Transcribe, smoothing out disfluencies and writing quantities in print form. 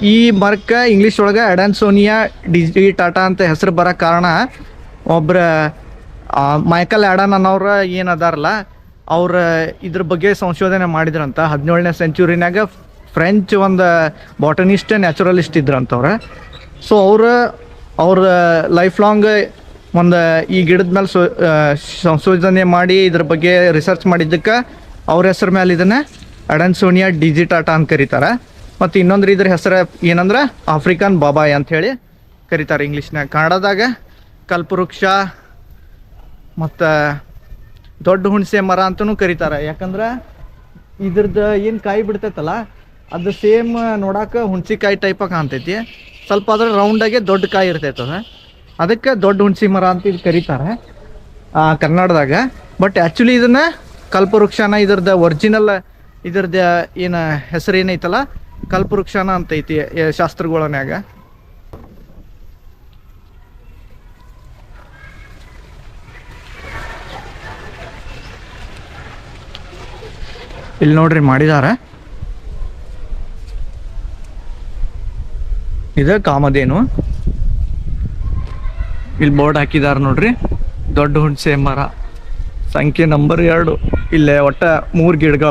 ಈ ಮರಕ್ಕೆ ಇಂಗ್ಲೀಷ್ ಒಳಗೆ ಅಡಾನ್ಸೋನಿಯಾ ಡಿಜಿಟಾಟಾ ಅಂತ ಹೆಸರು ಬರೋ ಕಾರಣ ಒಬ್ಬರ ಮೈಕಲ್ ಆಡನ್ ಅನ್ನೋರು ಏನು ಅದಾರಲ್ಲ ಅವ್ರ ಇದ್ರ ಬಗ್ಗೆ ಸಂಶೋಧನೆ ಮಾಡಿದ್ರಂತ 17ನೇ ಸೆಂಚುರಿನಾಗ. ಫ್ರೆಂಚ್ ಒಂದು ಬಾಟನಿಸ್ಟ್ ನ್ಯಾಚುರಲಿಸ್ಟ್ ಇದ್ರಂತವ್ರೆ. ಸೊ ಅವ್ರ ಲೈಫ್ ಲಾಂಗ್ ಒಂದು ಈ ಗಿಡದ ಮೇಲೆ ಸಂಶೋಧನೆ ಮಾಡಿ ಇದ್ರ ಬಗ್ಗೆ ರಿಸರ್ಚ್ ಮಾಡಿದ್ದಕ್ಕೆ ಅವ್ರ ಹೆಸರು ಮೇಲೆ ಇದನ್ನು ಅಡಾನ್ಸೋನಿಯಾ ಡಿಜಿಟಾಟಾ ಅಂತ ಕರೀತಾರೆ. ಮತ್ತು ಇನ್ನೊಂದು ಇದ್ರ ಹೆಸರು ಏನಂದ್ರೆ ಆಫ್ರಿಕನ್ ಬಾಬಾಯ್ ಅಂಥೇಳಿ ಕರೀತಾರೆ ಇಂಗ್ಲೀಷ್ನಾಗ. ಕನ್ನಡದಾಗ ಕಲ್ಪವೃಕ್ಷ ಮತ್ತು ದೊಡ್ಡ ಹುಣಸೆ ಮರ ಅಂತಲೂ ಕರೀತಾರೆ. ಯಾಕಂದ್ರೆ ಇದ್ರದ್ದು ಏನು ಕಾಯಿ ಬಿಡ್ತೈತಲ್ಲ ಅದು ಸೇಮ್ ನೋಡೋಕೆ ಹುಣಸಿಕಾಯಿ ಟೈಪ ಕಾಣ್ತೈತಿ. ಸ್ವಲ್ಪ ಅದ್ರ ರೌಂಡಾಗೆ ದೊಡ್ಡ ಕಾಯಿ ಇರ್ತೈತದ, ಅದಕ್ಕೆ ದೊಡ್ಡ ಹುಣಸಿ ಮರ ಅಂತ ಇದು ಕರೀತಾರೆ ಕನ್ನಡದಾಗ. ಬಟ್ ಆ್ಯಕ್ಚುಲಿ ಇದನ್ನು ಕಲ್ಪವೃಕ್ಷನ ಇದ್ರದ್ದು ಒರಿಜಿನಲ್ ಇದ್ರದ್ದು ಏನು ಹೆಸರು ಏನೈತಲ್ಲ ಕಲ್ಪವೃಕ್ಷನ ಅಂತೈತಿ ಶಾಸ್ತ್ರಗಳನ್ಯಾಗ. ಇಲ್ಲಿ ನೋಡ್ರಿ ಮಾಡಿದಾರೆ, ಇದು ಕಾಮಧೇನು. ಇಲ್ಲಿ ಬೋರ್ಡ್ ಹಾಕಿದಾರೆ ನೋಡ್ರಿ, ದೊಡ್ಡ ಹುಣಸೆ ಮರ ಸಂಖ್ಯೆ ನಂಬರ್ 2. ಇಲ್ಲೇ ಒಟ್ಟ 3 ಗಿಡಗಳು.